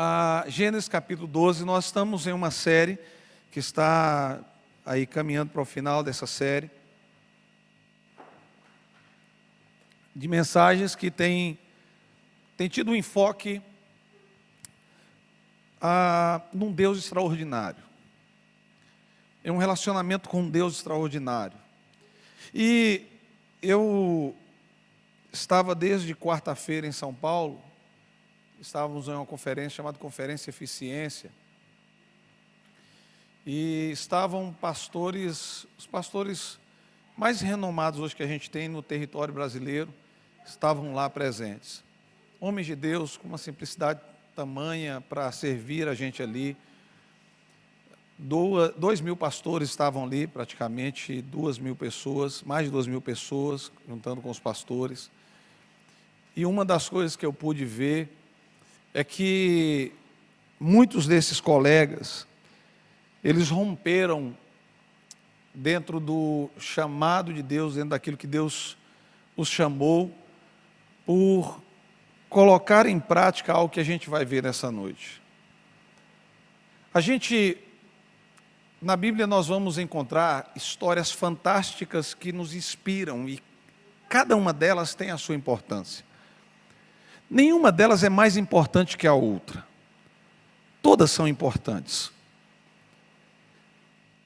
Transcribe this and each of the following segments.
a Gênesis capítulo 12, nós estamos em uma série que está aí caminhando para o final dessa série, de mensagens que tem tido um enfoque num Deus extraordinário, em um relacionamento com um Deus extraordinário. E eu estava desde quarta-feira em São Paulo. Estávamos em uma conferência chamada Conferência Eficiência, e estavam os pastores mais renomados hoje que a gente tem no território brasileiro, estavam lá presentes. Homens de Deus com uma simplicidade tamanha para servir a gente ali. 2.000 pastores estavam ali, praticamente 2.000 pessoas, mais de 2.000 pessoas, juntando com os pastores. E uma das coisas que eu pude ver é que muitos desses colegas, eles romperam dentro do chamado de Deus, dentro daquilo que Deus os chamou, por colocar em prática algo que a gente vai ver nessa noite. Na Bíblia nós vamos encontrar histórias fantásticas que nos inspiram, e cada uma delas tem a sua importância. Nenhuma delas é mais importante que a outra. Todas são importantes.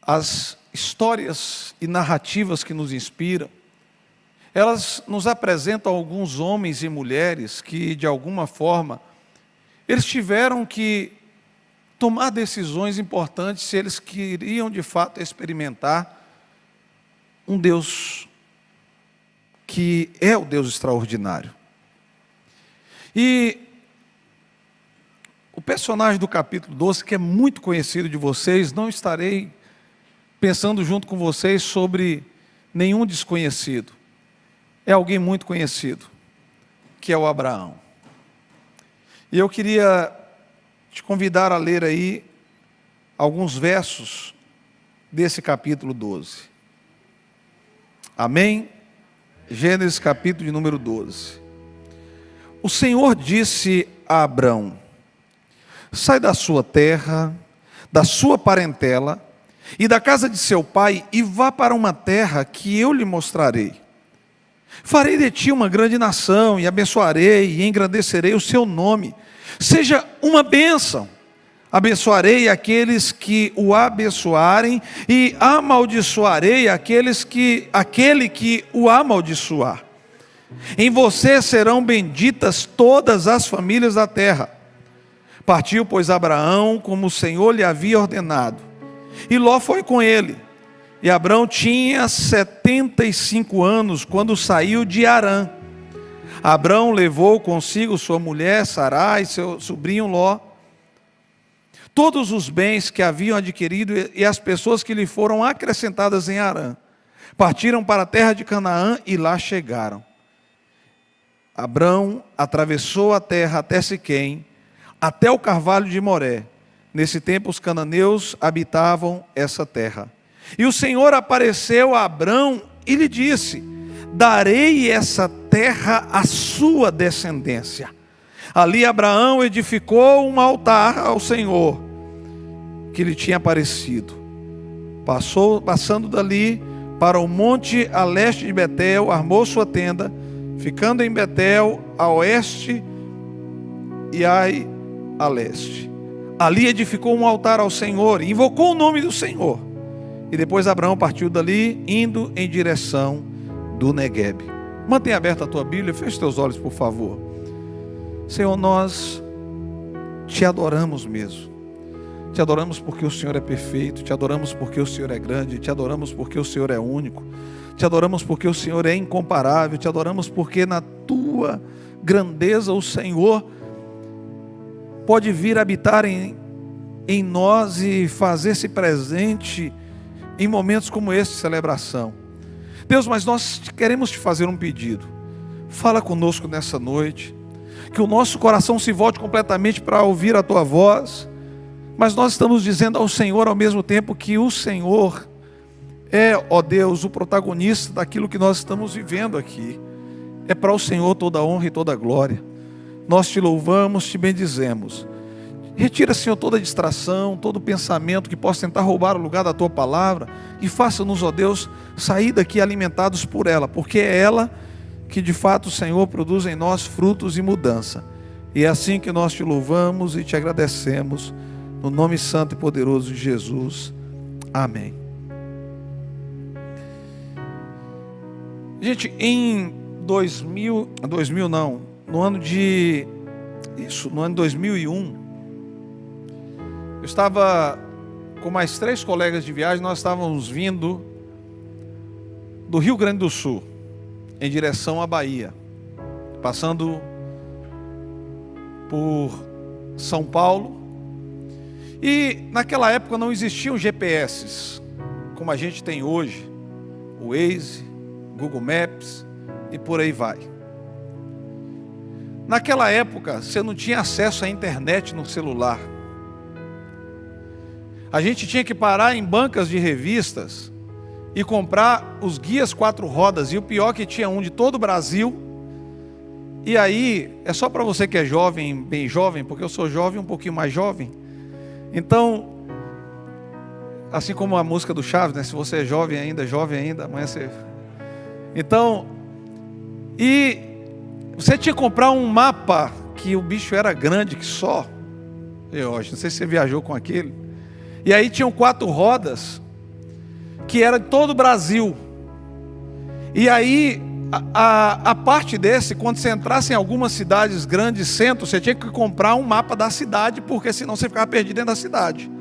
As histórias e narrativas que nos inspiram, elas nos apresentam alguns homens e mulheres que, de alguma forma, eles tiveram que tomar decisões importantes se eles queriam, de fato, experimentar um Deus que é o Deus extraordinário. E o personagem do capítulo 12, que é muito conhecido de vocês, não estarei pensando junto com vocês sobre nenhum desconhecido. É alguém muito conhecido, que é o Abraão. E eu queria te convidar a ler aí alguns versos desse capítulo 12. Amém? Gênesis capítulo de número 12. O Senhor disse a Abrão: sai da sua terra, da sua parentela e da casa de seu pai, e vá para uma terra que eu lhe mostrarei. Farei de ti uma grande nação, e abençoarei e engrandecerei o seu nome. Seja uma bênção. Abençoarei aqueles que o abençoarem, e amaldiçoarei aquele que o amaldiçoar. Em você serão benditas todas as famílias da terra. Partiu, pois, Abraão, como o Senhor lhe havia ordenado, e Ló foi com ele. E Abraão tinha 75 anos quando saiu de Harã. Abraão levou consigo sua mulher Sarai e seu sobrinho Ló, todos os bens que haviam adquirido e as pessoas que lhe foram acrescentadas em Harã. Partiram para a terra de Canaã e lá chegaram. Abrão atravessou a terra até Siquém, até o carvalho de Moré. Nesse tempo os cananeus habitavam essa terra. E o Senhor apareceu a Abrão e lhe disse: darei essa terra à sua descendência. Ali Abraão edificou um altar ao Senhor, que lhe tinha aparecido. Passando dali para o monte a leste de Betel, armou sua tenda, ficando em Betel a oeste e Ai a leste. Ali edificou um altar ao Senhor e invocou o nome do Senhor. E depois Abraão partiu dali, indo em direção do Neguebe. Mantenha aberta a tua Bíblia, feche teus olhos, por favor. Senhor, nós te adoramos mesmo. Te adoramos porque o Senhor é perfeito, te adoramos porque o Senhor é grande, te adoramos porque o Senhor é único, te adoramos porque o Senhor é incomparável, te adoramos porque na tua grandeza o Senhor pode vir habitar em nós e fazer-se presente em momentos como esse de celebração. Deus, mas nós queremos te fazer um pedido. Fala conosco nessa noite, que o nosso coração se volte completamente para ouvir a tua voz, mas nós estamos dizendo ao Senhor ao mesmo tempo que o Senhor é, ó Deus, o protagonista daquilo que nós estamos vivendo aqui. É para o Senhor toda a honra e toda a glória. Nós te louvamos, te bendizemos. Retira, Senhor, toda distração, todo pensamento que possa tentar roubar o lugar da Tua palavra, e faça-nos, ó Deus, sair daqui alimentados por ela, porque é ela que de fato, Senhor, produz em nós frutos e mudança. E é assim que nós Te louvamos e Te agradecemos, no nome santo e poderoso de Jesus. Amém. Gente, no ano de 2001, eu estava com mais 3 colegas de viagem. Nós estávamos vindo do Rio Grande do Sul, em direção à Bahia, passando por São Paulo. E naquela época não existiam GPS, como a gente tem hoje, o Waze, Google Maps e por aí vai. Naquela época você não tinha acesso à internet no celular. A gente tinha que parar em bancas de revistas e comprar os guias 4 rodas, e o pior que tinha um de todo o Brasil. E aí, é só para você que é jovem, bem jovem, porque eu sou jovem, um pouquinho mais jovem. Então, assim como a música do Chaves, né? Se você é jovem ainda, amanhã você... Então, e você tinha que comprar um mapa, que o bicho era grande, que só. Eu acho, não sei se você viajou com aquele. E aí tinham 4 rodas, que era de todo o Brasil. E aí, a parte desse, quando você entrasse em algumas cidades grandes, centros, você tinha que comprar um mapa da cidade, porque senão você ficava perdido dentro da cidade.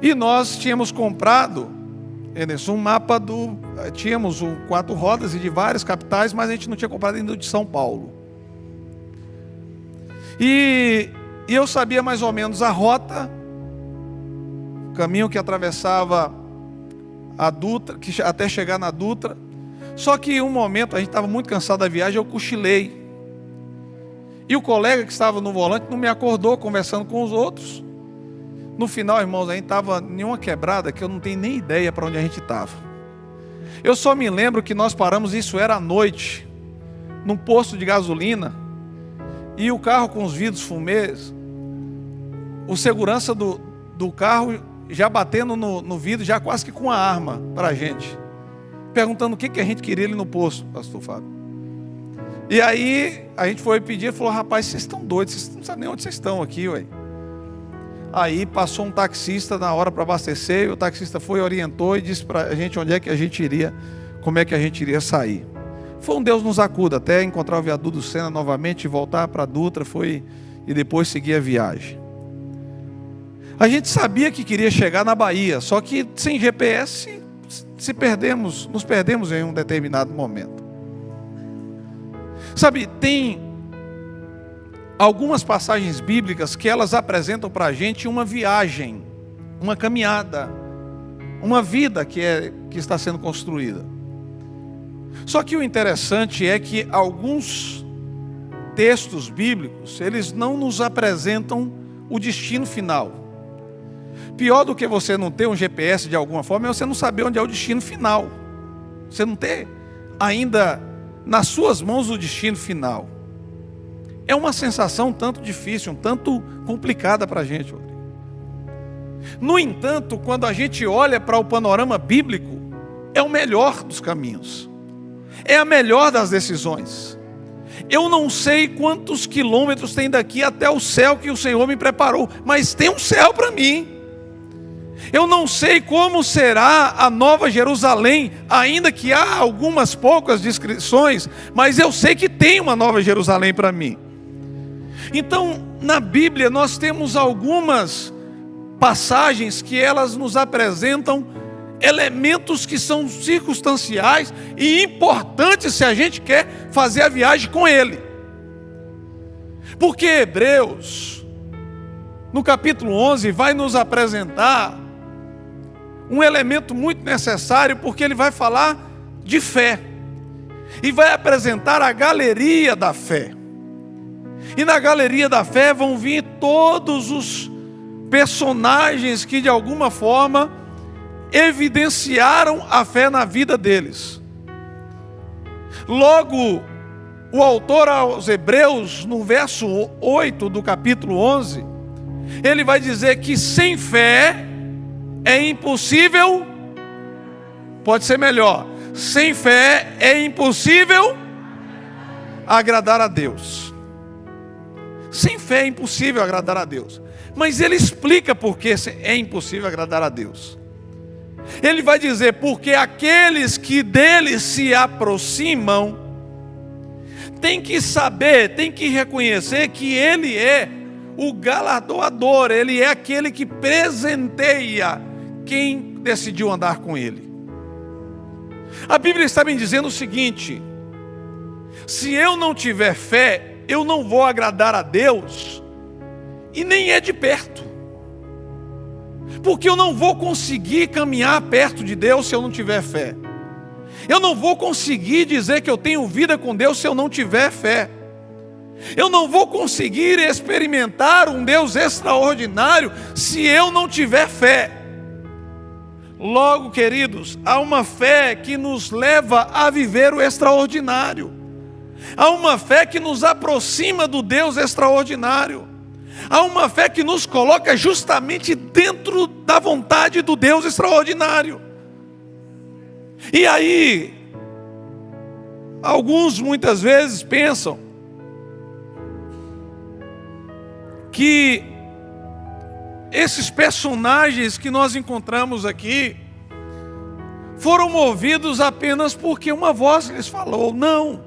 E nós tínhamos comprado, Enes, um mapa tínhamos 4 rodas e de várias capitais, mas a gente não tinha comprado ainda de São Paulo. E eu sabia mais ou menos a rota, o caminho que atravessava a Dutra, até chegar na Dutra. Só que em um momento, a gente estava muito cansado da viagem, eu cochilei. E o colega que estava no volante não me acordou, conversando com os outros. No final, irmãos, a gente estava em uma quebrada que eu não tenho nem ideia para onde a gente estava. Eu só me lembro que nós paramos, isso era à noite, num posto de gasolina, e o carro com os vidros fumês, o segurança do carro já batendo no vidro, já quase que com a arma para a gente, perguntando o que a gente queria ali no posto, pastor Fábio. E aí a gente foi pedir, ele falou: rapaz, vocês estão doidos, vocês não sabem nem onde vocês estão aqui, ué. Aí passou um taxista na hora para abastecer, e o taxista foi, orientou e disse para a gente onde é que a gente iria, como é que a gente iria sair. Foi um Deus nos acuda, até encontrar o viaduto do Sena novamente e voltar para a Dutra, e depois seguir a viagem. A gente sabia que queria chegar na Bahia, só que sem GPS nos perdemos em um determinado momento. Sabe, tem algumas passagens bíblicas que elas apresentam para a gente uma viagem, uma caminhada, uma vida que está sendo construída. Só que o interessante é que alguns textos bíblicos, eles não nos apresentam o destino final. Pior do que você não ter um GPS de alguma forma é você não saber onde é o destino final. Você não ter ainda nas suas mãos o destino final. É uma sensação um tanto difícil, um tanto complicada para a gente. No entanto, quando a gente olha para o panorama bíblico, é o melhor dos caminhos. É a melhor das decisões. Eu não sei quantos quilômetros tem daqui até o céu que o Senhor me preparou, mas tem um céu para mim. Eu não sei como será a Nova Jerusalém, ainda que há algumas poucas descrições, mas eu sei que tem uma Nova Jerusalém para mim. Então, na Bíblia nós temos algumas passagens que elas nos apresentam elementos que são circunstanciais e importantes se a gente quer fazer a viagem com ele. Porque Hebreus, no capítulo 11, vai nos apresentar um elemento muito necessário, porque ele vai falar de fé e vai apresentar a galeria da fé. E na galeria da fé vão vir todos os personagens que de alguma forma evidenciaram a fé na vida deles. Logo, o autor aos Hebreus, no verso 8 do capítulo 11, ele vai dizer que sem fé é impossível, pode ser melhor, sem fé é impossível agradar a Deus. Sem fé é impossível agradar a Deus. Mas ele explica por que é impossível agradar a Deus. Ele vai dizer, porque aqueles que dele se aproximam têm que saber, têm que reconhecer que ele é o galardoador, ele é aquele que presenteia quem decidiu andar com ele. A Bíblia está me dizendo o seguinte: se eu não tiver fé, eu não vou agradar a Deus, e nem é de perto, porque eu não vou conseguir caminhar perto de Deus se eu não tiver fé. Eu não vou conseguir dizer que eu tenho vida com Deus se eu não tiver fé. Eu não vou conseguir experimentar um Deus extraordinário se eu não tiver fé. Logo, queridos, há uma fé que nos leva a viver o extraordinário. Há uma fé que nos aproxima do Deus extraordinário. Há uma fé que nos coloca justamente dentro da vontade do Deus extraordinário. E aí, alguns muitas vezes pensam que esses personagens que nós encontramos aqui foram movidos apenas porque uma voz lhes falou. Não,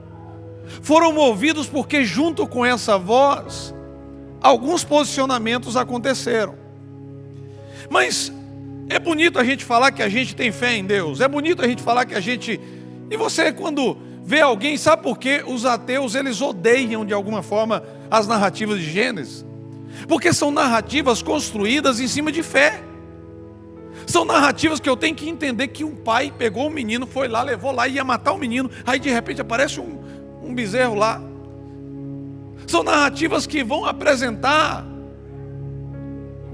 foram movidos porque junto com essa voz alguns posicionamentos aconteceram. Mas é bonito a gente falar que a gente tem fé em Deus, é bonito a gente falar que a gente... E você, quando vê alguém, sabe por que os ateus, eles odeiam de alguma forma as narrativas de Gênesis? Porque são narrativas construídas em cima de fé. São narrativas que eu tenho que entender que um pai pegou o menino, foi lá, levou lá e ia matar o menino, aí de repente aparece um bezerro lá. São narrativas que vão apresentar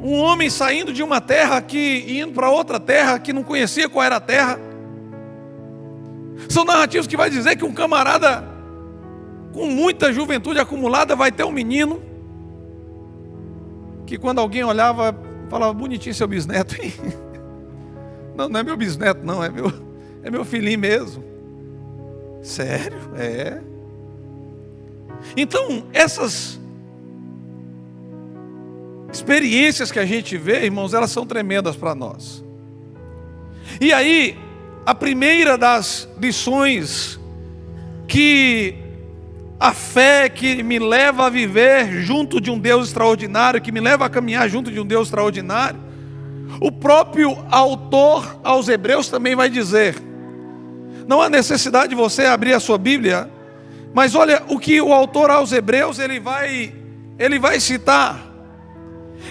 um homem saindo de uma terra e indo para outra terra que não conhecia qual era a terra. São narrativas que vai dizer que um camarada com muita juventude acumulada vai ter um menino que quando alguém olhava, falava: bonitinho seu bisneto, hein? Não, não é meu bisneto não, é meu filhinho mesmo. Sério? É. Então, essas experiências que a gente vê, irmãos, elas são tremendas para nós. E aí, a primeira das lições que a fé que me leva a viver junto de um Deus extraordinário, que me leva a caminhar junto de um Deus extraordinário, o próprio autor aos Hebreus também vai dizer. Não há necessidade de você abrir a sua Bíblia, mas olha o que o autor aos Hebreus ele vai citar.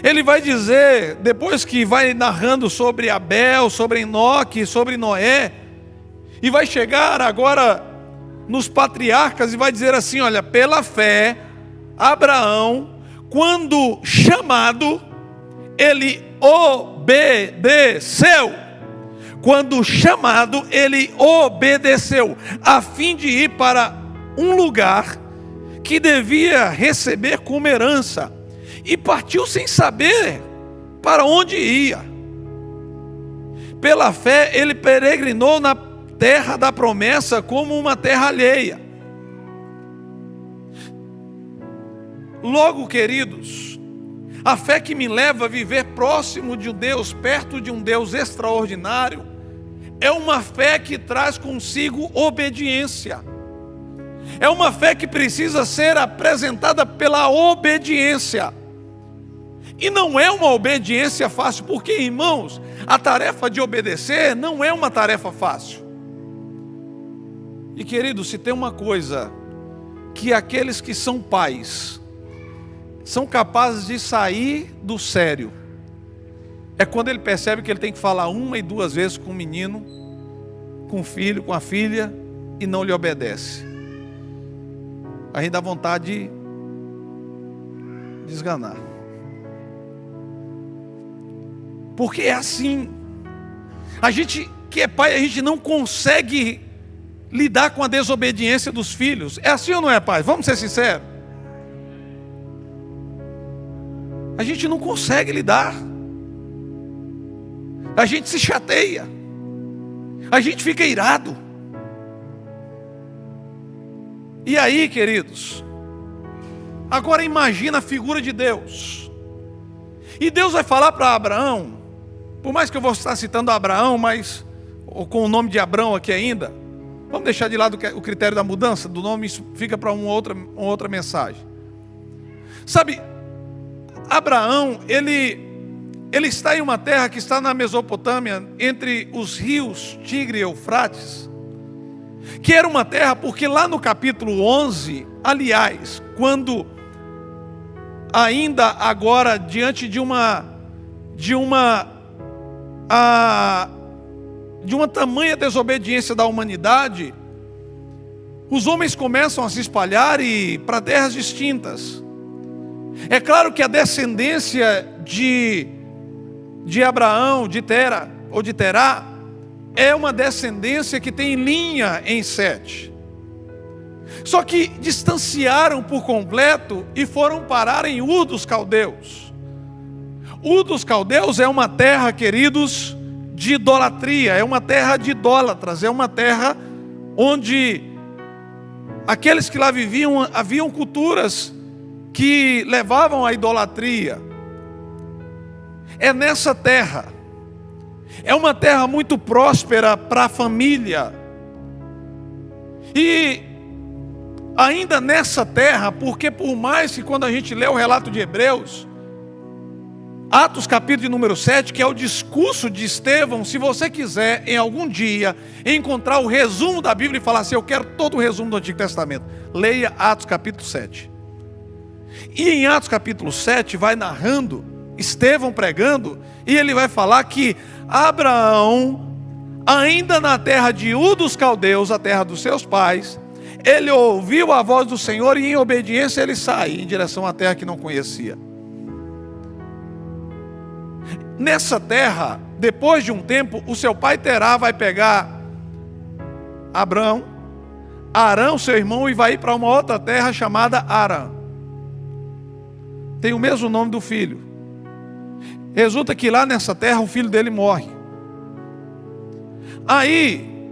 Ele vai dizer, depois que vai narrando sobre Abel, sobre Enoque, sobre Noé, e vai chegar agora nos patriarcas e vai dizer assim: olha, pela fé, Abraão, quando chamado, ele obedeceu. Quando chamado, ele obedeceu, a fim de ir para um lugar que devia receber como herança, e partiu sem saber para onde ia. Pela fé, ele peregrinou na terra da promessa como uma terra alheia. Logo, queridos, a fé que me leva a viver próximo de um Deus, perto de um Deus extraordinário, é uma fé que traz consigo obediência. É uma fé que precisa ser apresentada pela obediência. E não é uma obediência fácil, porque, irmãos, a tarefa de obedecer não é uma tarefa fácil. E, querido, se tem uma coisa que aqueles que são pais são capazes de sair do sério, é quando ele percebe que ele tem que falar 1 e 2 vezes com o menino, com o filho, com a filha, e não lhe obedece. A gente dá vontade de esganar. Porque é assim. A gente que é pai, a gente não consegue lidar com a desobediência dos filhos. É assim ou não é, pai? Vamos ser sinceros. A gente não consegue lidar. A gente se chateia. A gente fica irado. E aí, queridos, agora imagina a figura de Deus. E Deus vai falar para Abraão, por mais que eu vou estar citando Abraão, mas ou com o nome de Abrão aqui ainda, vamos deixar de lado o critério da mudança do nome, isso fica para uma outra mensagem. Sabe, Abraão, ele está em uma terra que está na Mesopotâmia, entre os rios Tigre e Eufrates, que era uma terra, porque lá no capítulo 11, aliás, quando ainda agora diante de uma tamanha desobediência da humanidade, os homens começam a se espalhar e para terras distintas. É claro que a descendência de Abraão, de Tera ou de Terá, é uma descendência que tem linha em Sete. Só que distanciaram por completo e foram parar em Ur dos Caldeus. Ur dos Caldeus é uma terra, queridos, de idolatria, é uma terra de idólatras, é uma terra onde aqueles que lá viviam, haviam culturas que levavam à idolatria. É nessa terra, é uma terra muito próspera para a família, e ainda nessa terra, porque por mais que quando a gente lê o relato de Hebreus, Atos capítulo de número 7, que é o discurso de Estevão, se você quiser em algum dia encontrar o resumo da Bíblia e falar assim, eu quero todo o resumo do Antigo Testamento, leia Atos capítulo 7. E em Atos capítulo 7 vai narrando Estevão pregando, e ele vai falar que Abraão, ainda na terra de Ur dos Caldeus, a terra dos seus pais, ele ouviu a voz do Senhor e em obediência ele sai em direção à terra que não conhecia. Nessa terra, depois de um tempo, o seu pai Terá vai pegar Abrão, Arão, seu irmão, e vai ir para uma outra terra chamada Arã. Tem o mesmo nome do filho. Resulta que lá nessa terra o filho dele morre. Aí,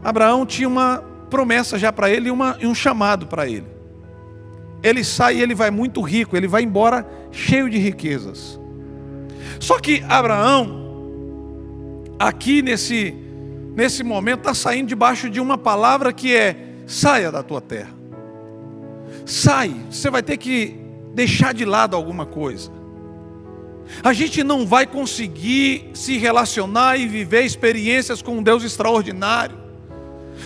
Abraão tinha uma promessa já para ele e um chamado para ele. Ele sai e ele vai muito rico, ele vai embora cheio de riquezas. Só que Abraão, aqui nesse momento, está saindo debaixo de uma palavra que é: saia da tua terra. Sai, você vai ter que deixar de lado alguma coisa. A gente não vai conseguir se relacionar e viver experiências com um Deus extraordinário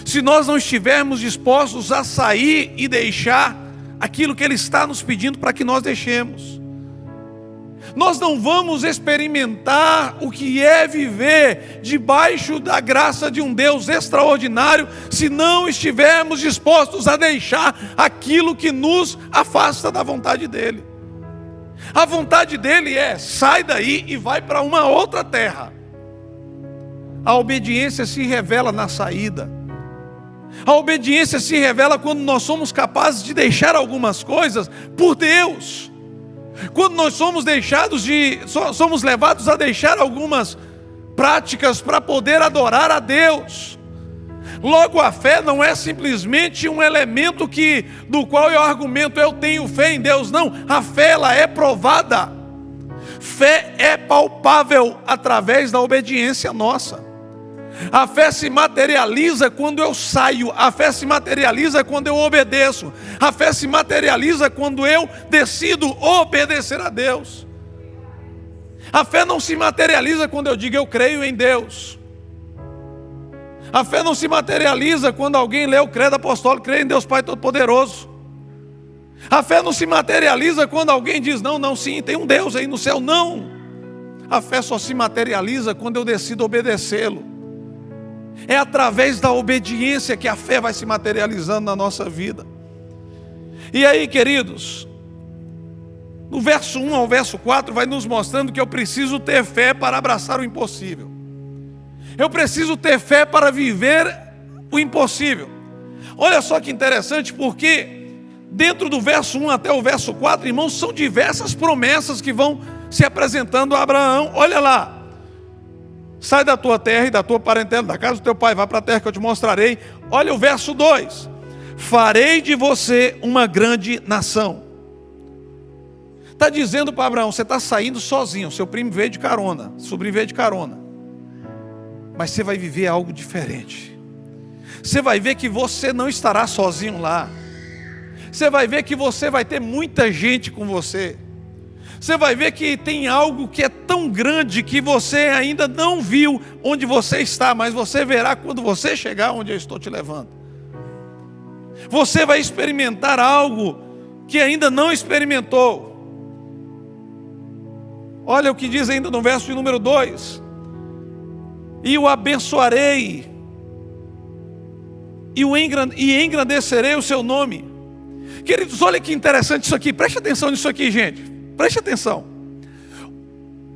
se nós não estivermos dispostos a sair e deixar aquilo que Ele está nos pedindo para que nós deixemos. Nós não vamos experimentar o que é viver debaixo da graça de um Deus extraordinário se não estivermos dispostos a deixar aquilo que nos afasta da vontade dEle. A vontade dEle é: sai daí e vai para uma outra terra. A obediência se revela na saída. A obediência se revela quando nós somos capazes de deixar algumas coisas por Deus. Quando nós somos levados a deixar algumas práticas para poder adorar a Deus. Logo, a fé não é simplesmente um elemento do qual eu argumento, eu tenho fé em Deus. Não, a fé ela é provada. Fé é palpável através da obediência nossa. A fé se materializa quando eu saio. A fé se materializa quando eu obedeço. A fé se materializa quando eu decido obedecer a Deus. A fé não se materializa quando eu digo eu creio em Deus. A fé não se materializa quando alguém lê o credo apostólico, crê em Deus Pai Todo-Poderoso. A fé não se materializa quando alguém diz não, sim, tem um Deus aí no céu. Não. A fé só se materializa quando eu decido obedecê-lo. É através da obediência que a fé vai se materializando na nossa vida. E aí, queridos, no verso 1 ao verso 4 vai nos mostrando que eu preciso ter fé para abraçar o impossível. Eu preciso ter fé para viver o impossível. Olha só que interessante, porque dentro do verso 1 até o verso 4, irmãos, são diversas promessas que vão se apresentando a Abraão. Olha lá: sai da tua terra e da tua parentela, da casa do teu pai, vá para a terra que eu te mostrarei. Olha o verso 2: farei de você uma grande nação. Está dizendo para Abraão: você está saindo sozinho, seu primo veio de carona, sobrinho veio de carona, mas você vai viver algo diferente. Você vai ver que você não estará sozinho lá. Você vai ver que você vai ter muita gente com você. Você vai ver que tem algo que é tão grande que você ainda não viu onde você está, mas você verá quando você chegar onde eu estou te levando. Você vai experimentar algo que ainda não experimentou. Olha o que diz ainda no verso de número 2: e o abençoarei, e engrandecerei o seu nome. Queridos, olha que interessante isso aqui. Preste atenção nisso aqui, gente. Preste atenção.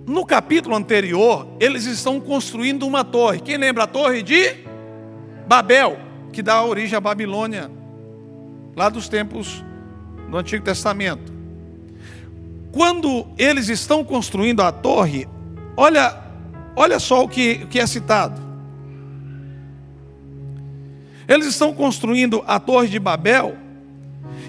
No capítulo anterior, eles estão construindo uma torre. Quem lembra a torre de Babel, que dá origem à Babilônia, lá dos tempos do Antigo Testamento. Quando eles estão construindo a torre, olha só o que é citado. Eles estão construindo a torre de Babel,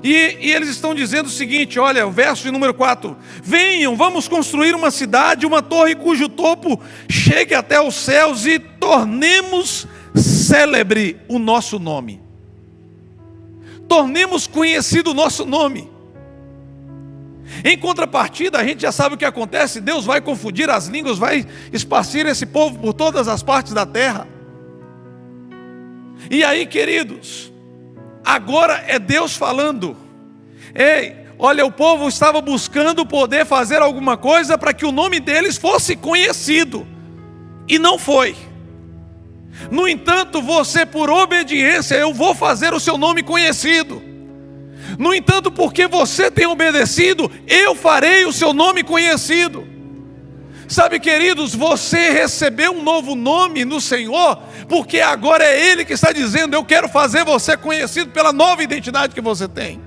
e eles estão dizendo o seguinte, olha, o verso de número 4: venham, vamos construir uma cidade, uma torre cujo topo chegue até os céus, e tornemos célebre o nosso nome. Tornemos conhecido o nosso nome. Em contrapartida, a gente já sabe o que acontece: Deus vai confundir as línguas, vai esparcir esse povo por todas as partes da terra. E aí, queridos, agora é Deus falando: ei, olha, o povo estava buscando poder fazer alguma coisa para que o nome deles fosse conhecido, e não foi. No entanto, você, por obediência, eu vou fazer o seu nome conhecido. No entanto, porque você tem obedecido, eu farei o seu nome conhecido. Sabe, queridos, você recebeu um novo nome no Senhor, porque agora é Ele que está dizendo: eu quero fazer você conhecido pela nova identidade que você tem.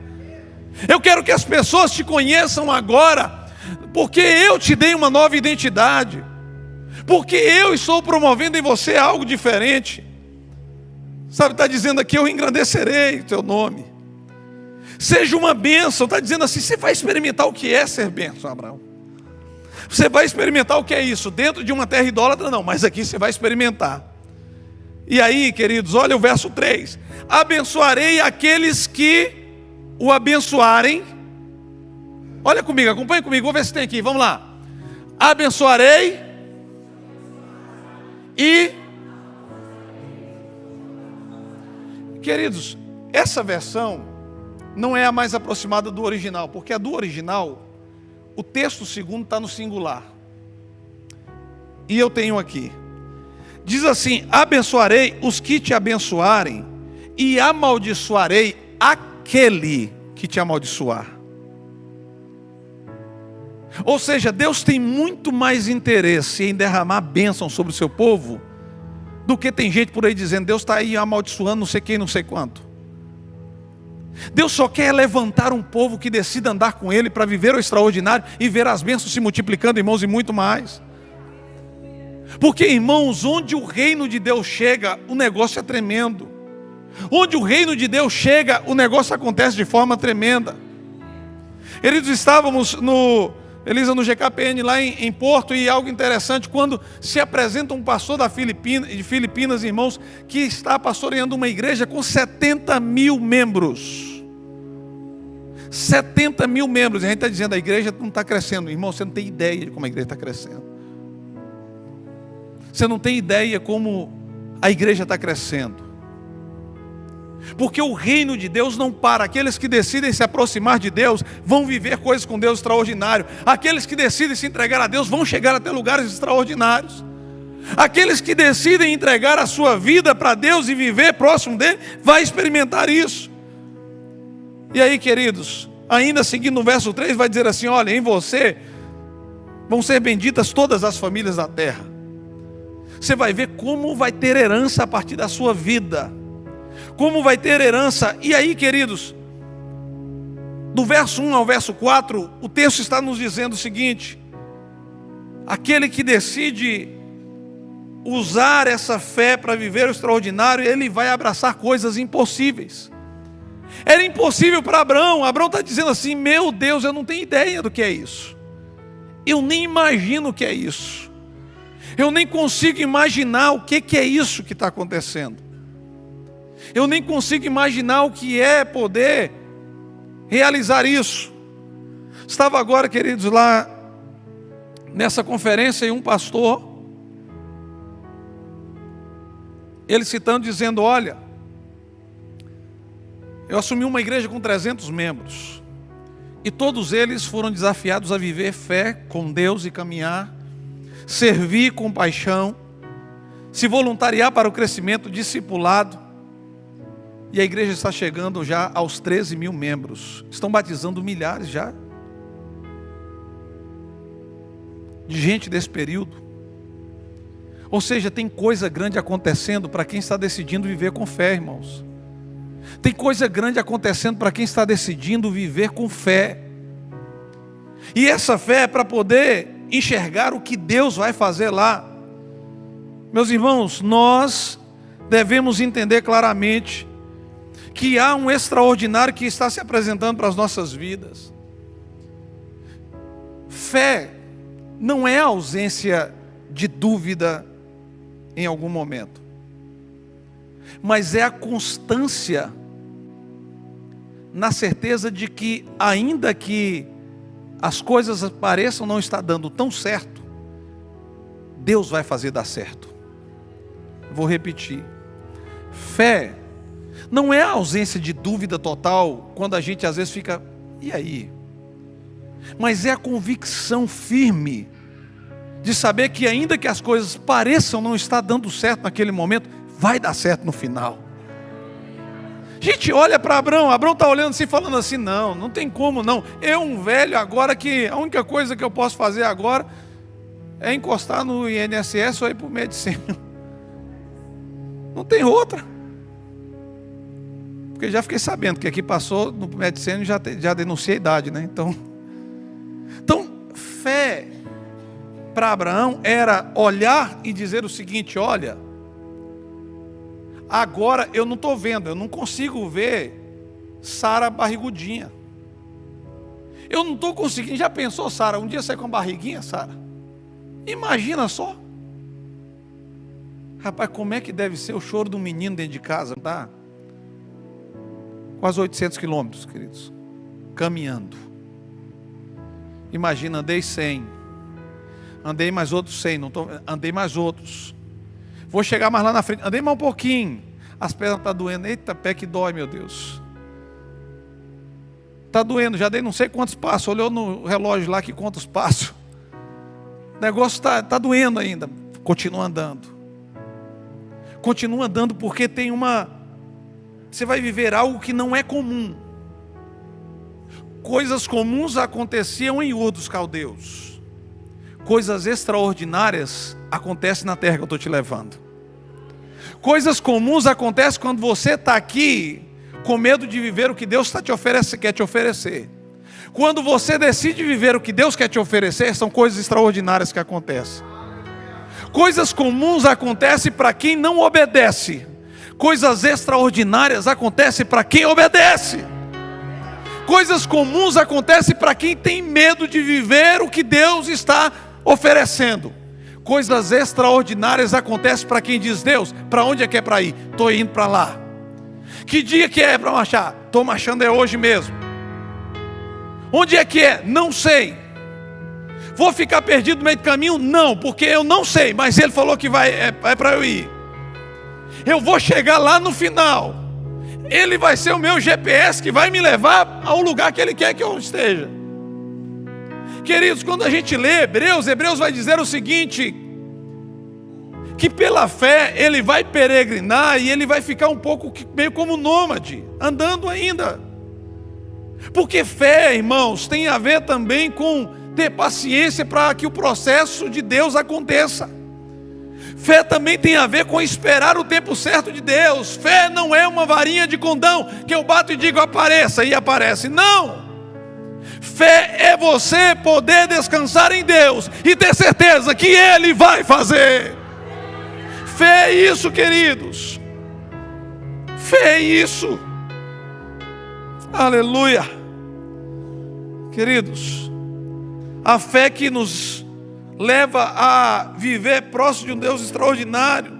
Eu quero que as pessoas te conheçam agora, porque eu te dei uma nova identidade, porque eu estou promovendo em você algo diferente. Sabe, está dizendo aqui: eu engrandecerei o teu nome. Seja uma bênção. Está dizendo assim: você vai experimentar o que é ser bênção, Abraão. Você vai experimentar o que é isso, dentro de uma terra idólatra não, mas aqui você vai experimentar. E aí, queridos, olha o verso 3: abençoarei aqueles que o abençoarem. Olha comigo, acompanha comigo, vou ver se tem aqui, vamos lá. Abençoarei e... Queridos, essa versão não é a mais aproximada do original, porque a do original, o texto segundo está no singular. E eu tenho aqui. Diz assim: abençoarei os que te abençoarem, e amaldiçoarei aquele que te amaldiçoar. Ou seja, Deus tem muito mais interesse em derramar bênção sobre o seu povo, do que tem gente por aí dizendo: Deus está aí amaldiçoando não sei quem, não sei quanto. Deus só quer levantar um povo que decida andar com Ele para viver o extraordinário e ver as bênçãos se multiplicando, irmãos, e muito mais. Porque, irmãos, onde o reino de Deus chega, o negócio é tremendo. Onde o reino de Deus chega, o negócio acontece de forma tremenda. Queridos, estávamos no GKPN lá em Porto, e algo interessante, quando se apresenta um pastor de Filipinas, irmãos, que está pastoreando uma igreja com 70 mil membros. 70 mil membros. E a gente está dizendo: a igreja não está crescendo. Irmão, você não tem ideia de como a igreja está crescendo. Você não tem ideia como a igreja está crescendo. Porque o reino de Deus não para. Aqueles que decidem se aproximar de Deus vão viver coisas com Deus extraordinário. Aqueles que decidem se entregar a Deus vão chegar até lugares extraordinários. Aqueles que decidem entregar a sua vida para Deus e viver próximo dele, vai experimentar isso. E aí, queridos, ainda seguindo no verso 3, vai dizer assim: olha, em você vão ser benditas todas as famílias da terra. Você vai ver como vai ter herança a partir da sua vida. como vai ter herança. E aí, queridos, do verso 1 ao verso 4, o texto está nos dizendo o seguinte: aquele que decide usar essa fé para viver o extraordinário, ele vai abraçar coisas impossíveis. Era impossível para Abraão. Abraão está dizendo assim: meu Deus, eu não tenho ideia do que é isso. Eu nem imagino o que é isso. Eu nem consigo imaginar o que é isso que está acontecendo. Eu nem consigo imaginar o que é poder realizar isso. Estava agora, queridos, lá nessa conferência, e um pastor, ele citando, dizendo: olha, eu assumi uma igreja com 300 membros, e todos eles foram desafiados a viver fé com Deus e caminhar, servir com paixão, se voluntariar para o crescimento, discipulado. E a igreja está chegando já aos 13 mil membros. Estão batizando milhares já de gente desse período. Ou seja, tem coisa grande acontecendo para quem está decidindo viver com fé, irmãos. Tem coisa grande acontecendo para quem está decidindo viver com fé. E essa fé é para poder enxergar o que Deus vai fazer lá. Meus irmãos, nós devemos entender claramente que há um extraordinário que está se apresentando para as nossas vidas. Fé não é a ausência de dúvida em algum momento, mas é a constância na certeza de que, ainda que as coisas pareçam não estar dando tão certo, Deus vai fazer dar certo. Vou repetir: fé não é a ausência de dúvida total, quando a gente às vezes fica, e aí? Mas é a convicção firme de saber que, ainda que as coisas pareçam não estar dando certo naquele momento, vai dar certo no final. Gente, olha para Abraão. Abraão está olhando assim, falando assim: não tem como não. Eu, um velho agora, que a única coisa que eu posso fazer agora é encostar no INSS ou ir para o Medicênio. Não tem outra. Porque já fiquei sabendo que aqui passou no Medicênio, já denunciei a idade, né? Então, fé para Abraão era olhar e dizer o seguinte: olha, agora eu não estou vendo, eu não consigo ver Sara barrigudinha. Eu não estou conseguindo. Já pensou, Sara, um dia sair com a barriguinha, Sara? Imagina só. Rapaz, como é que deve ser o choro de um menino dentro de casa, tá? Quase 800 quilômetros, queridos, caminhando. Imagina, andei 100, andei mais outros 100, andei mais outros. Vou chegar mais lá na frente, andei mais um pouquinho, as pernas estão doendo. Eita, pé que dói, meu Deus. Está doendo, já dei não sei quantos passos. Olhou no relógio lá que conta os passos. O negócio está doendo ainda. Continua andando. Continua andando, porque tem você vai viver algo que não é comum. Coisas comuns aconteciam em Ur dos Caldeus. Coisas extraordinárias acontecem na terra que eu estou te levando. Coisas comuns acontecem quando você está aqui com medo de viver o que Deus quer te oferecer. Quando você decide viver o que Deus quer te oferecer, são coisas extraordinárias que acontecem. Coisas comuns acontecem para quem não obedece. Coisas extraordinárias acontecem para quem obedece. Coisas comuns acontecem para quem tem medo de viver o que Deus está oferecendo. Coisas extraordinárias acontecem para quem diz: Deus, para onde é que é para ir? Estou indo para lá. Que dia que é para marchar? Estou marchando, é hoje mesmo. Onde é que é? Não sei. Vou ficar perdido no meio do caminho? Não, porque eu não sei, mas Ele falou que é para eu ir. Eu vou chegar lá no final. Ele vai ser o meu GPS que vai me levar ao lugar que Ele quer que eu esteja. Queridos, quando a gente lê Hebreus vai dizer o seguinte: que pela fé ele vai peregrinar e ele vai ficar um pouco meio como nômade, andando ainda. Porque fé, irmãos, tem a ver também com ter paciência para que o processo de Deus aconteça. Fé também tem a ver com esperar o tempo certo de Deus. Fé não é uma varinha de condão que eu bato e digo apareça e aparece. Não. Fé é você poder descansar em Deus e ter certeza que Ele vai fazer. Fé é isso, queridos. Fé é isso. Aleluia. Queridos, a fé que nos leva a viver próximo de um Deus extraordinário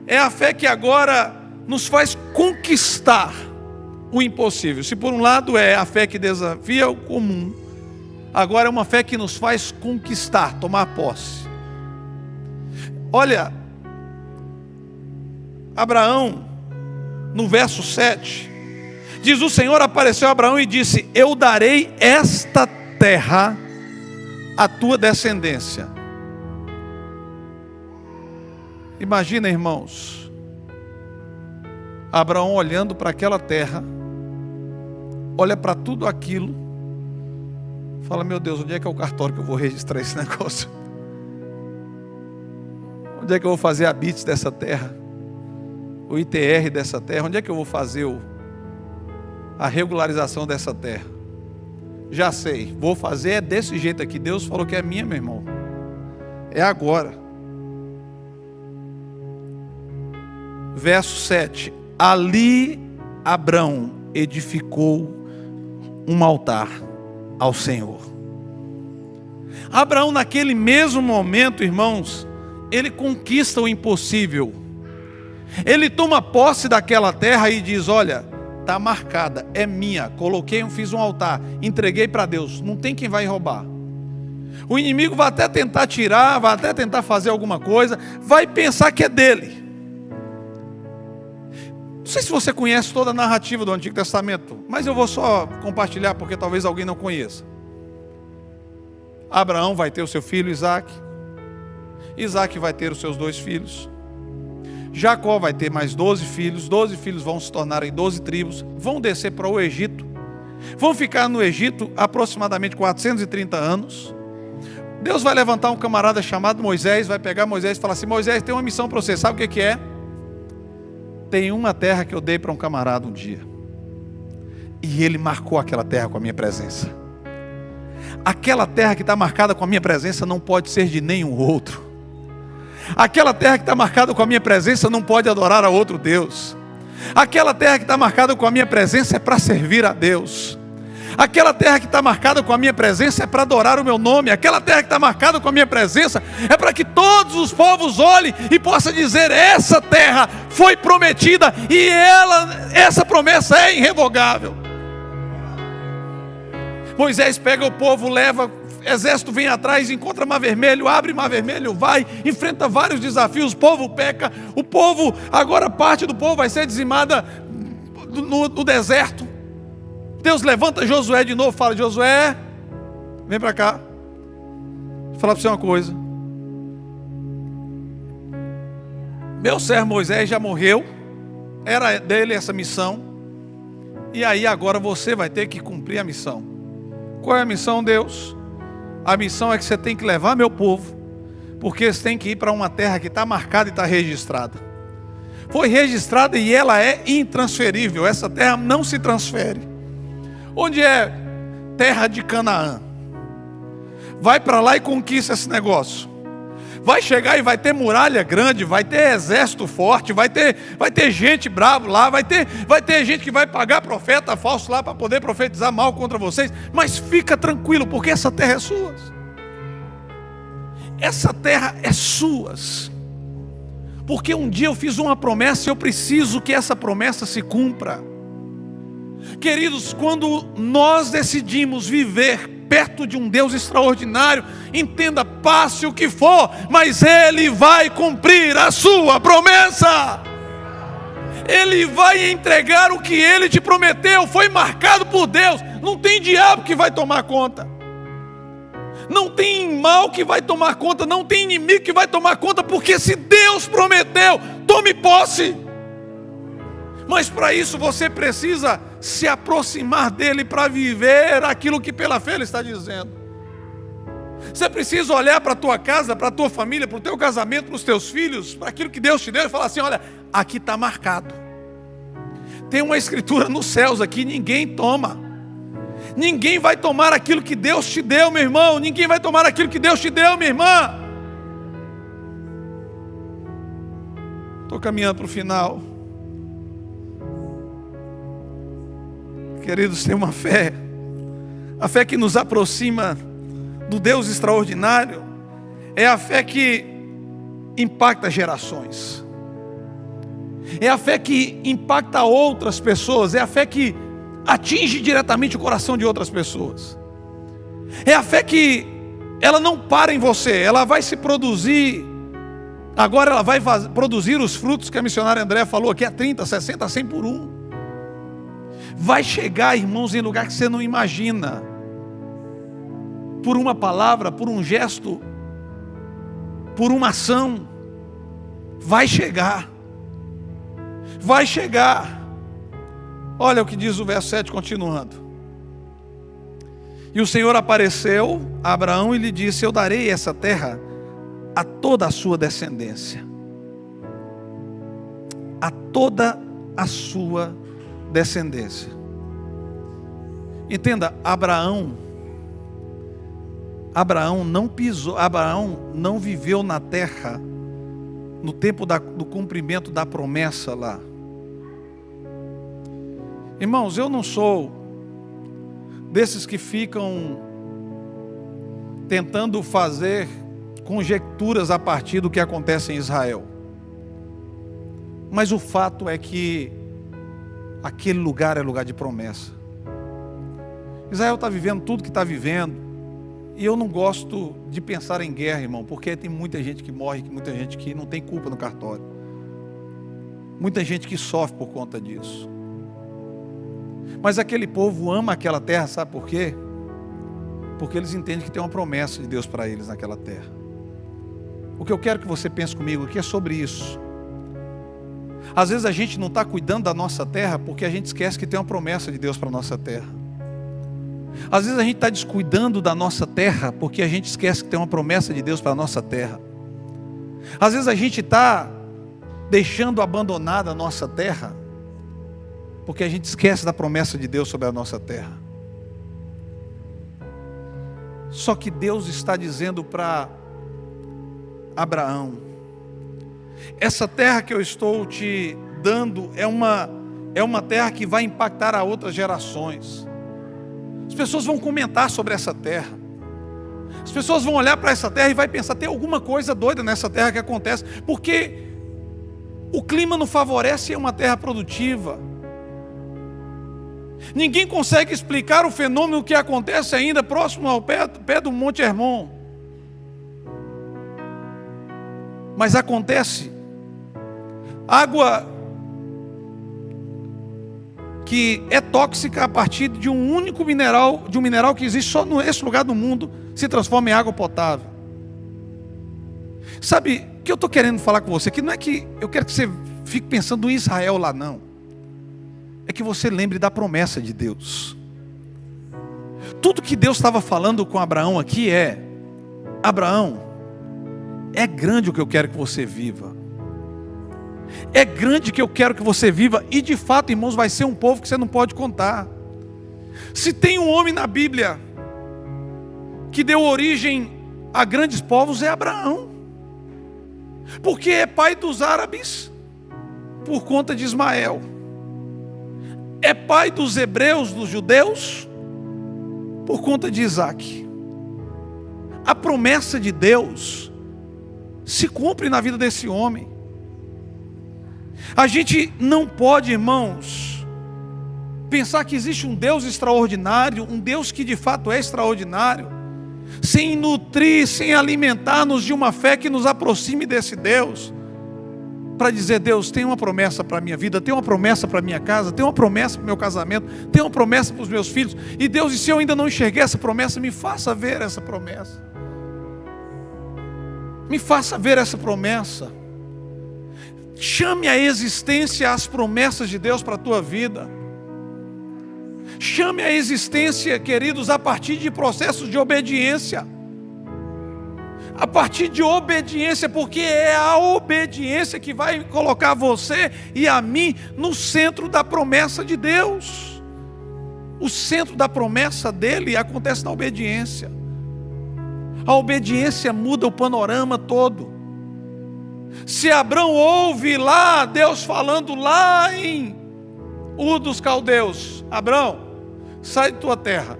é a fé que agora nos faz conquistar o impossível. Se por um lado é a fé que desafia o comum, agora é uma fé que nos faz conquistar, tomar posse. Olha, Abraão, no verso 7, diz: o Senhor apareceu a Abraão e disse: eu darei esta terra à tua descendência. Imagina, irmãos, Abraão olhando para aquela terra, olha para tudo aquilo, fala: meu Deus, onde é que é o cartório que eu vou registrar esse negócio? Onde é que eu vou fazer a BITS dessa terra? O ITR dessa terra? Onde é que eu vou fazer a regularização dessa terra? Já sei, vou fazer é desse jeito aqui. Deus falou que é minha, meu irmão. É agora. Verso 7. Ali Abrão edificou um altar ao Senhor. Abraão, naquele mesmo momento, irmãos, ele conquista o impossível. Ele toma posse daquela terra e diz: olha, está marcada, é minha. Coloquei, fiz um altar, entreguei para Deus. Não tem quem vai roubar. O inimigo vai até tentar tirar, vai até tentar fazer alguma coisa, vai pensar que é dele. Não sei se você conhece toda a narrativa do Antigo Testamento, mas eu vou só compartilhar porque talvez alguém não conheça. Abraão vai ter o seu filho Isaac. Isaac vai ter os seus 2 filhos. Jacó vai ter mais 12 filhos. 12 filhos vão se tornar em 12 tribos. Vão descer para o Egito. Vão ficar no Egito aproximadamente 430 anos. Deus vai levantar um camarada chamado Moisés. Vai pegar Moisés e falar assim: Moisés, tem uma missão para você. Sabe o que é? Tem uma terra que eu dei para um camarada um dia. E ele marcou aquela terra com a minha presença. Aquela terra que está marcada com a minha presença não pode ser de nenhum outro. Aquela terra que está marcada com a minha presença não pode adorar a outro Deus. Aquela terra que está marcada com a minha presença é para servir a Deus. Aquela terra que está marcada com a minha presença é para adorar o meu nome. Aquela terra que está marcada com a minha presença é para que todos os povos olhem e possam dizer: essa terra foi prometida e essa promessa é irrevogável. Moisés pega o povo, leva, exército vem atrás, encontra Mar Vermelho, abre Mar Vermelho, vai, enfrenta vários desafios, o povo peca, o povo, agora parte do povo vai ser dizimada no deserto. Deus levanta Josué de novo, fala: Josué, vem para cá, vou falar para você uma coisa. Meu servo Moisés já morreu, era dele essa missão, e aí agora você vai ter que cumprir a missão. Qual é a missão, Deus? A missão é que você tem que levar meu povo, porque você tem que ir para uma terra que está marcada e está registrada. Foi registrada e ela é intransferível. Essa terra não se transfere. Onde é terra de Canaã? Vai para lá e conquista esse negócio. Vai chegar e vai ter muralha grande, vai ter exército forte, vai ter gente bravo lá, vai ter gente que vai pagar profeta falso lá para poder profetizar mal contra vocês. Mas fica tranquilo, porque essa terra é sua. Essa terra é sua. Porque um dia eu fiz uma promessa e eu preciso que essa promessa se cumpra. Queridos, quando nós decidimos viver perto de um Deus extraordinário, entenda, passe o que for, mas Ele vai cumprir a sua promessa. Ele vai entregar o que Ele te prometeu. Foi marcado por Deus. Não tem diabo que vai tomar conta. Não tem mal que vai tomar conta. Não tem inimigo que vai tomar conta. Porque se Deus prometeu, tome posse. Mas para isso você precisa se aproximar dEle para viver aquilo que pela fé Ele está dizendo. Você precisa olhar para a tua casa, para a tua família, para o teu casamento, para os teus filhos, para aquilo que Deus te deu e falar assim: olha, aqui está marcado. Tem uma escritura nos céus aqui, ninguém toma. Ninguém vai tomar aquilo que Deus te deu, meu irmão. Ninguém vai tomar aquilo que Deus te deu, minha irmã. Estou caminhando para o final. Queridos, tem uma fé. A fé que nos aproxima do Deus extraordinário é a fé que impacta gerações. É a fé que impacta outras pessoas. É a fé que atinge diretamente o coração de outras pessoas. É a fé que ela não para em você, ela vai se produzir. Agora ela vai produzir os frutos que a missionária André falou aqui, a 30, 60, 100 por um. Vai chegar, irmãos, em lugar que você não imagina. Por uma palavra, por um gesto, por uma ação. Vai chegar. Vai chegar. Olha o que diz o verso 7, continuando. E o Senhor apareceu a Abraão e lhe disse: eu darei essa terra a toda a sua descendência. A toda a sua descendência. Entenda, Abraão não pisou, Abraão não viveu na terra no tempo do cumprimento da promessa lá. Irmãos, eu não sou desses que ficam tentando fazer conjecturas a partir do que acontece em Israel. Mas o fato é que aquele lugar é lugar de promessa. Israel está vivendo tudo que está vivendo. E eu não gosto de pensar em guerra, irmão, porque tem muita gente que morre, muita gente que não tem culpa no cartório. Muita gente que sofre por conta disso. Mas aquele povo ama aquela terra, sabe por quê? Porque eles entendem que tem uma promessa de Deus para eles naquela terra. O que eu quero que você pense comigo aqui é sobre isso. Às vezes a gente não está cuidando da nossa terra porque a gente esquece que tem uma promessa de Deus para a nossa terra. Às vezes a gente está descuidando da nossa terra porque a gente esquece que tem uma promessa de Deus para a nossa terra. Às vezes a gente está deixando abandonada a nossa terra porque a gente esquece da promessa de Deus sobre a nossa terra. Só que Deus está dizendo para Abraão: essa terra que eu estou te dando é uma terra que vai impactar a outras gerações. As pessoas vão comentar sobre essa terra. As pessoas vão olhar para essa terra e vai pensar: tem alguma coisa doida nessa terra que acontece, porque o clima não favorece uma terra produtiva. Ninguém consegue explicar o fenômeno que acontece ainda próximo ao pé do Monte Hermon. Mas acontece. Água que é tóxica a partir de um único mineral, de um mineral que existe só nesse lugar do mundo, se transforma em água potável. Sabe o que eu estou querendo falar com você? Que não é que eu quero que você fique pensando em Israel lá, não. É que você lembre da promessa de Deus. Tudo que Deus estava falando com Abraão aqui é: Abraão, é grande o que eu quero que você viva. É grande que eu quero que você viva. E de fato, irmãos, vai ser um povo que você não pode contar. Se tem um homem na Bíblia que deu origem a grandes povos, é Abraão. Porque é pai dos árabes por conta de Ismael. É pai dos hebreus, dos judeus, por conta de Isaac. A promessa de Deus se cumpre na vida desse homem. A gente não pode, irmãos, pensar que existe um Deus extraordinário, um Deus que de fato é extraordinário, sem nutrir, sem alimentar-nos de uma fé que nos aproxime desse Deus, para dizer: Deus, tem uma promessa para a minha vida, tem uma promessa para a minha casa, tem uma promessa para o meu casamento, tem uma promessa para os meus filhos. E Deus, e se eu ainda não enxerguei essa promessa, me faça ver essa promessa. Me faça ver essa promessa. Chame à existência as promessas de Deus para a tua vida. Chame à existência, queridos, a partir de processos de obediência. a partir de obediência, porque é a obediência que vai colocar você e a mim no centro da promessa de Deus. O centro da promessa dele acontece na obediência. A obediência muda o panorama todo. Se Abrão ouve lá Deus falando lá em Ur dos Caldeus: Abrão, sai de tua terra.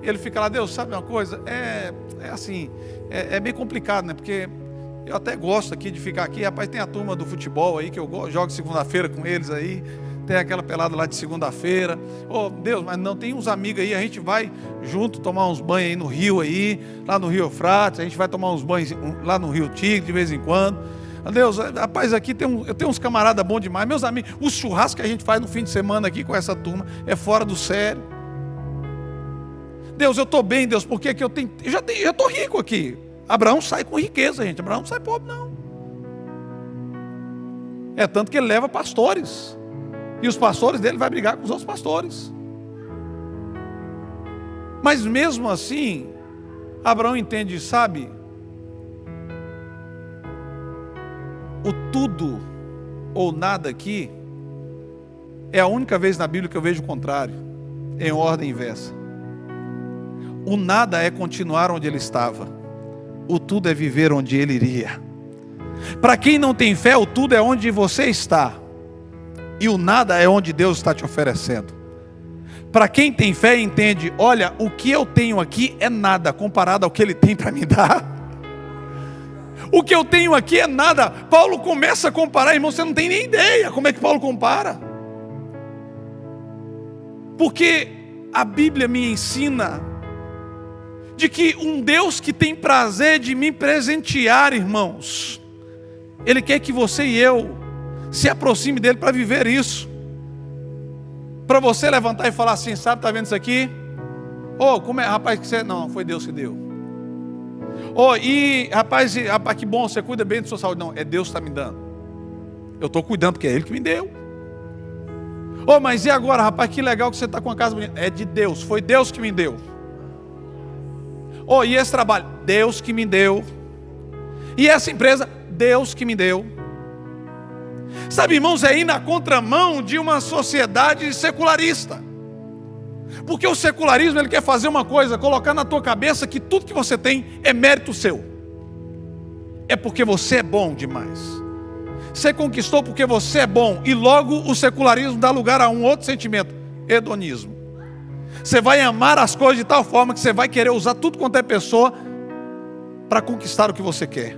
Ele fica lá: Deus, sabe uma coisa? É meio complicado, né? Porque eu até gosto aqui de ficar aqui. Rapaz, tem a turma do futebol aí que eu jogo segunda-feira com eles aí. Tem aquela pelada lá de segunda-feira. Oh, Deus, mas não, tem uns amigos aí, a gente vai junto tomar uns banhos aí no rio aí, lá no Rio Eufrates, a gente vai tomar uns banhos lá no Rio Tigre de vez em quando. Deus, rapaz, aqui eu tenho uns camaradas bons demais, meus amigos. Os churrascos que a gente faz no fim de semana aqui com essa turma é fora do sério. Deus, eu estou bem, Deus, porque aqui eu já estou rico aqui. Abraão sai com riqueza, gente. Abraão não sai pobre, não. É tanto que ele leva pastores. E os pastores dele vão brigar com os outros pastores. Mas mesmo assim, Abraão entende, sabe? O tudo ou nada aqui é a única vez na Bíblia que eu vejo o contrário, em ordem inversa. O nada é continuar onde ele estava. O tudo é viver onde ele iria. Para quem não tem fé, o tudo é onde você está. E o nada é onde Deus está te oferecendo. Para quem tem fé, entende: olha, o que eu tenho aqui é nada comparado ao que ele tem para me dar. O que eu tenho aqui é nada. Paulo começa a comparar, irmão, você não tem nem ideia como é que Paulo compara. Porque a Bíblia me ensina de que um Deus que tem prazer de me presentear, irmãos, Ele quer que você e eu se aproxime dele para viver isso. Para você levantar e falar assim: sabe, está vendo isso aqui? Oh, como é, rapaz, que você... Não, foi Deus que deu. Oh, e rapaz, que bom, você cuida bem da sua saúde. Não, é Deus que está me dando. Eu estou cuidando porque é Ele que me deu. Oh, mas e agora, rapaz, que legal que você está com a casa bonita. É de Deus, foi Deus que me deu. Oh, e esse trabalho? Deus que me deu. E essa empresa? Deus que me deu. Sabe, irmãos, é ir na contramão de uma sociedade secularista. Porque o secularismo, ele quer fazer uma coisa: colocar na tua cabeça que tudo que você tem é mérito seu. É porque você é bom demais. Você conquistou porque você é bom. E logo o secularismo dá lugar a um outro sentimento: hedonismo. Você vai amar as coisas de tal forma que você vai querer usar tudo quanto é pessoa para conquistar o que você quer.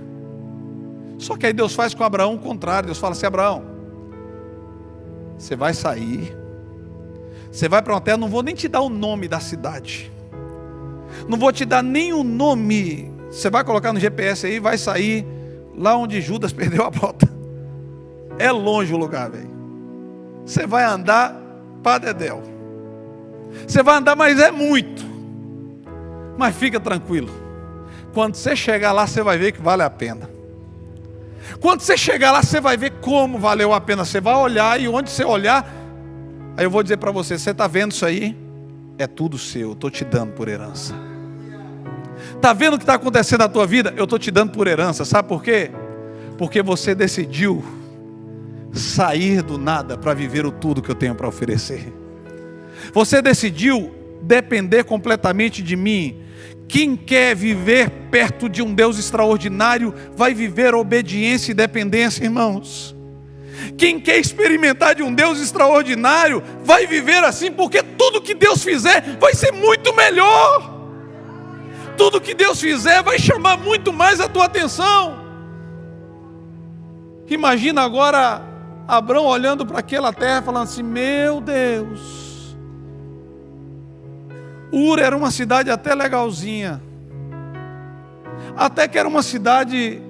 Só que aí Deus faz com Abraão o contrário. Deus fala assim: Abraão, você vai sair, você vai para uma terra, não vou nem te dar o nome da cidade, não vou te dar nem o nome. Você vai colocar no GPS aí, vai sair lá onde Judas perdeu a bota. É longe o lugar, velho. Você vai andar para dedéu. Você vai andar, mas é muito. Mas fica tranquilo. Quando você chegar lá, você vai ver que vale a pena. Quando você chegar lá, você vai ver como valeu a pena. Você vai olhar, e onde você olhar, aí eu vou dizer para você: você está vendo isso aí? É tudo seu, eu estou te dando por herança. Está vendo o que está acontecendo na tua vida? Eu estou te dando por herança. Sabe por quê? Porque você decidiu sair do nada para viver o tudo que eu tenho para oferecer. Você decidiu depender completamente de mim. Quem quer viver perto de um Deus extraordinário vai viver obediência e dependência, irmãos. Quem quer experimentar de um Deus extraordinário vai viver assim, porque tudo que Deus fizer vai ser muito melhor. Tudo que Deus fizer vai chamar muito mais a tua atenção. Imagina agora Abrão olhando para aquela terra falando assim: meu Deus, Ur era uma cidade até legalzinha, até que era uma cidade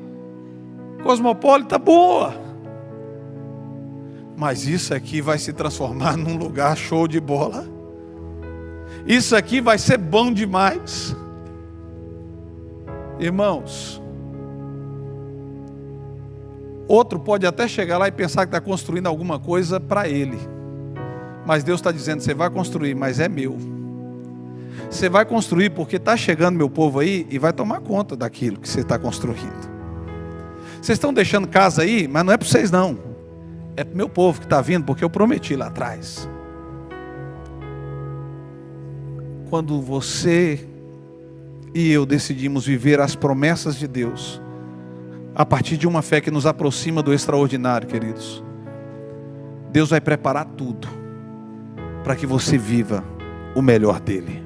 cosmopolita boa, mas isso aqui vai se transformar num lugar show de bola. Isso aqui vai ser bom demais. Irmãos, outro pode até chegar lá e pensar que está construindo alguma coisa para ele, mas Deus está dizendo: você vai construir, mas é meu. Você vai construir porque está chegando meu povo aí e vai tomar conta daquilo que você está construindo. Vocês estão deixando casa aí, mas não é para vocês não. É para o meu povo que está vindo, porque eu prometi lá atrás. Quando você e eu decidimos viver as promessas de Deus, a partir de uma fé que nos aproxima do extraordinário, queridos, Deus vai preparar tudo para que você viva o melhor dele.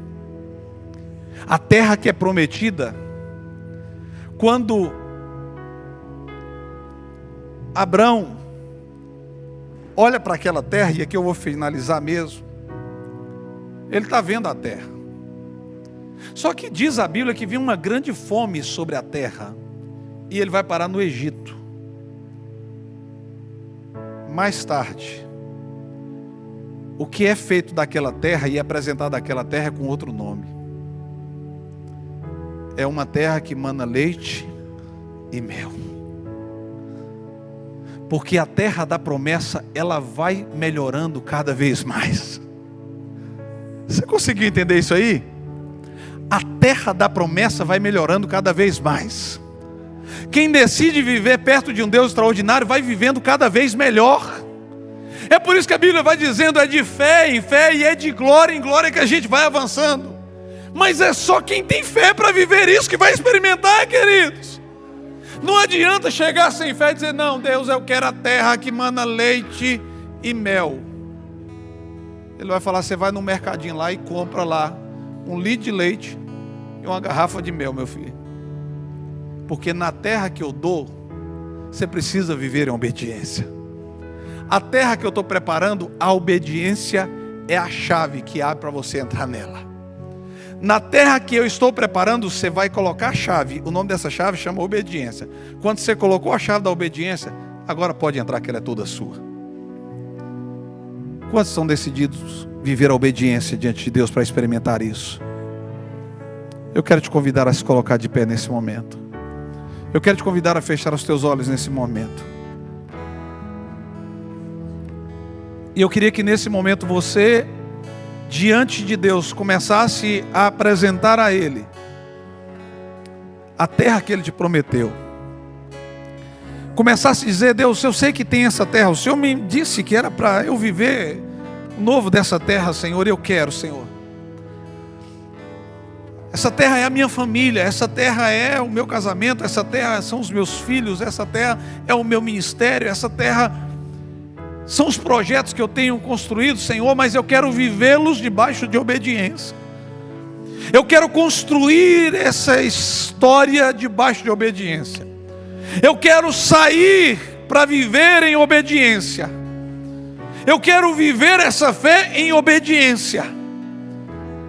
A terra que é prometida, quando Abrão olha para aquela terra, e aqui eu vou finalizar mesmo, ele está vendo a terra. Só que diz a Bíblia que vinha uma grande fome sobre a terra, e ele vai parar no Egito. Mais tarde, o que é feito daquela terra e é apresentado daquela terra é com outro nome. É uma terra que mana leite e mel. Porque a terra da promessa, ela vai melhorando cada vez mais. Você conseguiu entender isso aí? A terra da promessa vai melhorando cada vez mais. Quem decide viver perto de um Deus extraordinário vai vivendo cada vez melhor. É por isso que a Bíblia vai dizendo, é de fé em fé e é de glória em glória que a gente vai avançando. Mas é só quem tem fé para viver isso que vai experimentar, queridos. Não adianta chegar sem fé e dizer, não, Deus, eu quero a terra que mana leite e mel. Ele vai falar, você vai no mercadinho lá e compra lá 1 litro de leite e uma garrafa de mel, meu filho. Porque na terra que eu dou, você precisa viver em obediência. A terra que eu estou preparando, a obediência é a chave que abre para você entrar nela. Na terra que eu estou preparando, você vai colocar a chave. O nome dessa chave chama obediência. Quando você colocou a chave da obediência, agora pode entrar, que ela é toda sua. Quantos são decididos viver a obediência diante de Deus para experimentar isso? Eu quero te convidar a se colocar de pé nesse momento. Eu quero te convidar a fechar os teus olhos nesse momento. E eu queria que nesse momento você, diante de Deus, começasse a apresentar a Ele a terra que Ele te prometeu. Começasse a dizer, Deus, eu sei que tem essa terra, o Senhor me disse que era para eu viver o novo dessa terra, Senhor, e eu quero, Senhor. Essa terra é a minha família, essa terra é o meu casamento, essa terra são os meus filhos, essa terra é o meu ministério, essa terra são os projetos que eu tenho construído, Senhor, mas eu quero vivê-los debaixo de obediência. Eu quero construir essa história debaixo de obediência. Eu quero sair para viver em obediência. Eu quero viver essa fé em obediência.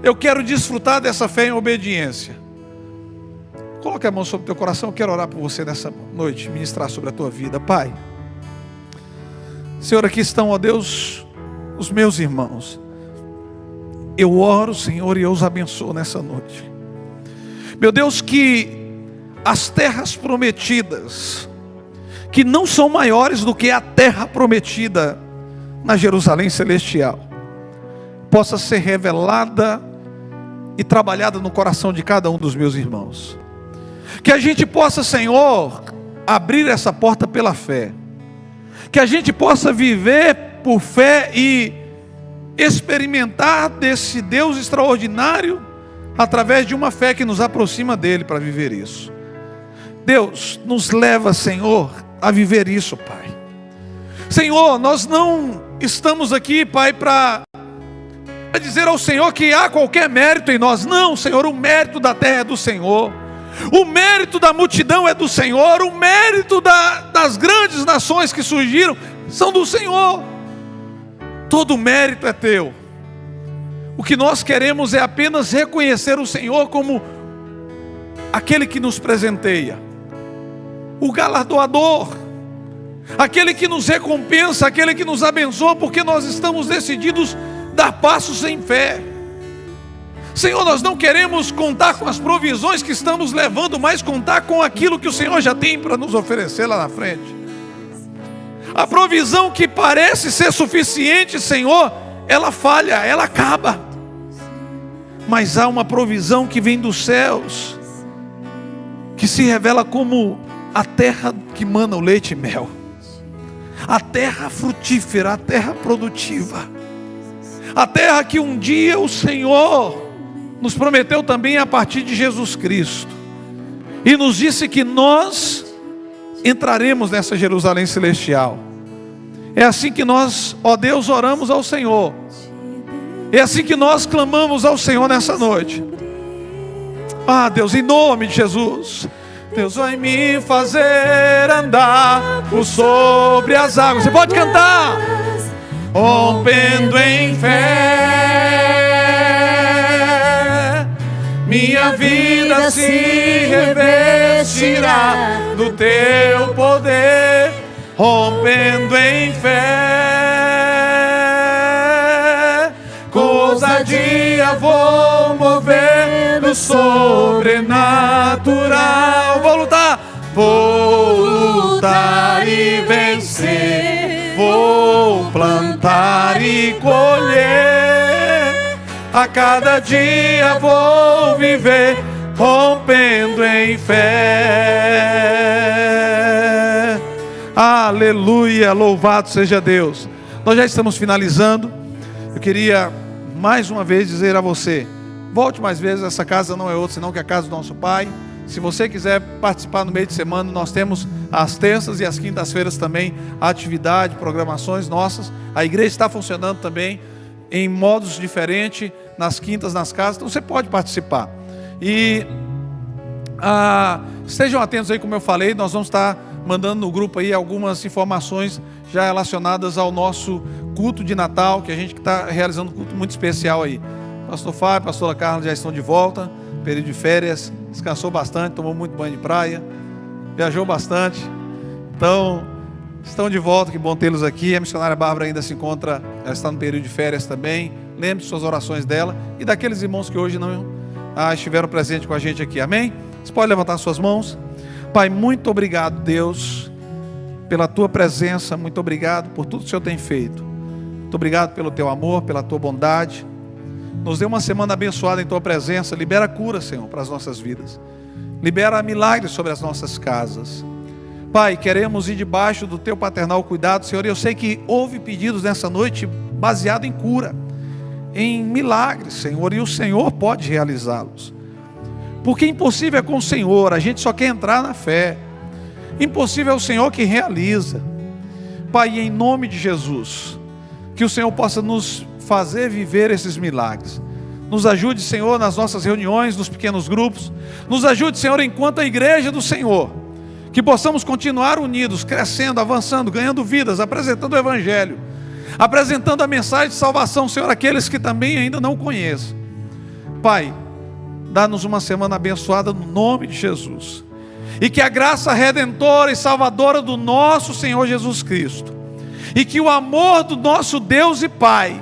Eu quero desfrutar dessa fé em obediência. Coloque a mão sobre o teu coração. Eu quero orar por você nessa noite, ministrar sobre a tua vida. Pai, Senhor, aqui estão, ó Deus, os meus irmãos. Eu oro, Senhor, e eu os abençoo nessa noite. Meu Deus, que as terras prometidas, que não são maiores do que a terra prometida na Jerusalém celestial, possa ser revelada e trabalhada no coração de cada um dos meus irmãos. Que a gente possa, Senhor, abrir essa porta pela fé. Que a gente possa viver por fé e experimentar desse Deus extraordinário através de uma fé que nos aproxima dele para viver isso. Deus, nos leva, Senhor, a viver isso, Pai. Senhor, nós não estamos aqui, Pai, para dizer ao Senhor que há qualquer mérito em nós. Não, Senhor, o mérito da terra é do Senhor. O mérito da multidão é do Senhor. O mérito das grandes nações que surgiram são do Senhor. Todo o mérito é teu. O que nós queremos é apenas reconhecer o Senhor como aquele que nos presenteia, o galardoador, aquele que nos recompensa, aquele que nos abençoa, porque nós estamos decididos a dar passos em fé. Senhor, nós não queremos contar com as provisões que estamos levando, mas contar com aquilo que o Senhor já tem para nos oferecer lá na frente. A provisão que parece ser suficiente, Senhor, ela falha, ela acaba. mas há uma provisão que vem dos céus, que se revela como a terra que mana o leite e mel, a terra frutífera, a terra produtiva, a terra que um dia o Senhor nos prometeu também a partir de Jesus Cristo, e nos disse que nós entraremos nessa Jerusalém celestial. É assim que nós, ó Deus, oramos ao Senhor. É assim que nós clamamos ao Senhor nessa noite. Ah, Deus, em nome de Jesus, Deus vai me fazer andar por sobre as águas. Você pode cantar. Rompendo em fé, minha vida se revestirá do teu poder. Rompendo em fé, com ousadia vou mover no sobrenatural. Vou lutar e vencer, vou plantar e colher. A cada dia vou viver, rompendo em fé. Aleluia, louvado seja Deus. Nós já estamos finalizando. Eu queria mais uma vez dizer a você: volte mais vezes, essa casa não é outra senão que a casa do nosso Pai. Se você quiser participar no meio de semana, nós temos as terças e as quintas-feiras também atividade, programações nossas. A igreja está funcionando também em modos diferentes, nas quintas, nas casas, então você pode participar. E estejam atentos aí, como eu falei, nós vamos estar mandando no grupo aí algumas informações já relacionadas ao nosso culto de Natal, que a gente está realizando um culto muito especial aí. Pastor Fábio, pastora Carla já estão de volta, período de férias, descansou bastante, tomou muito banho de praia, viajou bastante, então estão de volta, que bom tê-los aqui. A missionária Bárbara ainda se encontra, ela está no período de férias também. Lembre de suas orações dela e daqueles irmãos que hoje não estiveram presentes com a gente aqui, amém? Você pode levantar suas mãos. Pai, muito obrigado, Deus, pela tua presença, muito obrigado por tudo que o Senhor tem feito. Muito obrigado pelo teu amor, pela tua bondade. Nos dê uma semana abençoada em tua presença. Libera cura, Senhor, para as nossas vidas. Libera milagres sobre as nossas casas. Pai, queremos ir debaixo do teu paternal cuidado, Senhor. Eu sei que houve pedidos nessa noite baseado em cura, em milagres, Senhor, e o Senhor pode realizá-los. Porque impossível é com o Senhor, a gente só quer entrar na fé. Impossível é o Senhor que realiza. Pai, em nome de Jesus, que o Senhor possa nos fazer viver esses milagres. Nos ajude, Senhor, nas nossas reuniões, nos pequenos grupos. Nos ajude, Senhor, enquanto a igreja do Senhor, que possamos continuar unidos, crescendo, avançando, ganhando vidas, apresentando o Evangelho, apresentando a mensagem de salvação, Senhor, àqueles que também ainda não conhecem. Pai, dá-nos uma semana abençoada no nome de Jesus. E que a graça redentora e salvadora do nosso Senhor Jesus Cristo, e que o amor do nosso Deus e Pai,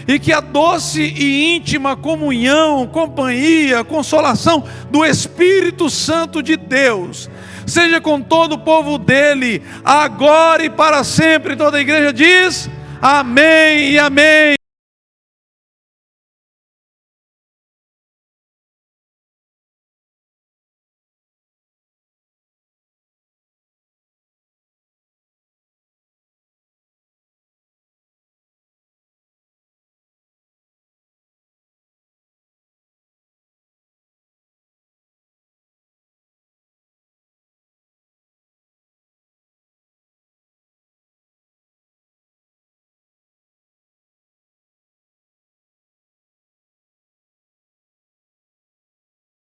e que a doce e íntima comunhão, companhia, consolação do Espírito Santo de Deus, seja com todo o povo dele, agora e para sempre. Toda a igreja diz amém e amém.